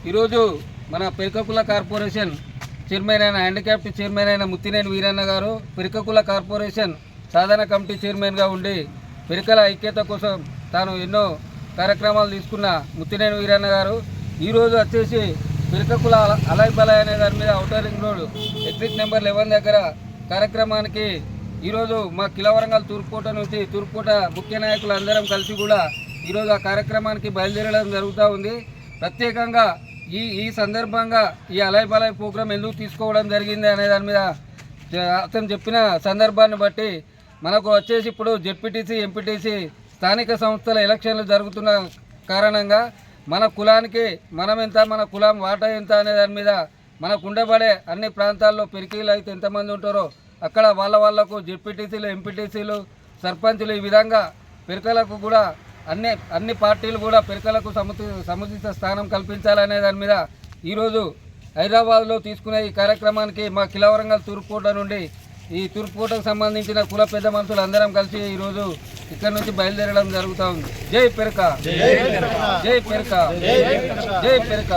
ఈరోజు మన పెరికకుల corporation chairman అయిన హ్యాండిక్యాప్డ్ చైర్మన్ అయిన ముత్తినేని వీరన్న గారు పెరికకుల కార్పొరేషన్ సాధన కమిటీ చైర్మన్గా ఉండి పెరికల ఐక్యత కోసం తాను ఎన్నో కార్యక్రమాలు తీసుకున్న ముత్తినేని వీరన్న గారు ఈరోజు వచ్చేసి పెరికకుల అలయ్ బలయ్ అనే దాని మీద outer ring road exit number 11 దగ్గర కార్యక్రమానికి ఈరోజు మా కిలవరంగల్ తూర్పుకోట నుంచి తూర్పుకోట ముఖ్య నాయకులు అందరం కలిసి కూడా ఈరోజు ఆ కార్యక్రమానికి బయలుదేరడం జరుగుతూ ఉంది. ప్రత్యేకంగా ఈ సందర్భంగా ఈ అలయ్ బలయ్ ప్రోగ్రాం ఎందుకు తీసుకోవడం జరిగింది అనే దాని మీద అతను చెప్పిన సందర్భాన్ని బట్టి మనకు వచ్చేసి ఇప్పుడు జెడ్పీటీసీ ఎంపీటీసీ స్థానిక సంస్థల ఎలక్షన్లు జరుగుతున్న కారణంగా మన కులానికి మనం ఎంత, మన కులం వాటా ఎంత అనే దాని మీద మనకు ఉండబడే అన్ని ప్రాంతాల్లో పెరికీలు అయితే ఎంతమంది ఉంటారో అక్కడ వాళ్ళకు జెడ్పీటీసీలు ఎంపీటీసీలు సర్పంచులు ఈ విధంగా పెరికలకు కూడా అన్ని పార్టీలు కూడా పెరికలకు సముచిత స్థానం కల్పించాలనే దాని మీద ఈరోజు హైదరాబాద్లో తీసుకునే ఈ కార్యక్రమానికి మా కిలవరంగల్ తూర్పుకోట నుండి ఈ తూర్పుకోటకు సంబంధించిన కుల పెద్ద మనుషులు అందరం కలిసి ఈరోజు ఇక్కడ నుంచి బయలుదేరడం జరుగుతూ ఉంది. జై పెరక, జై పెరక, జై పెరక.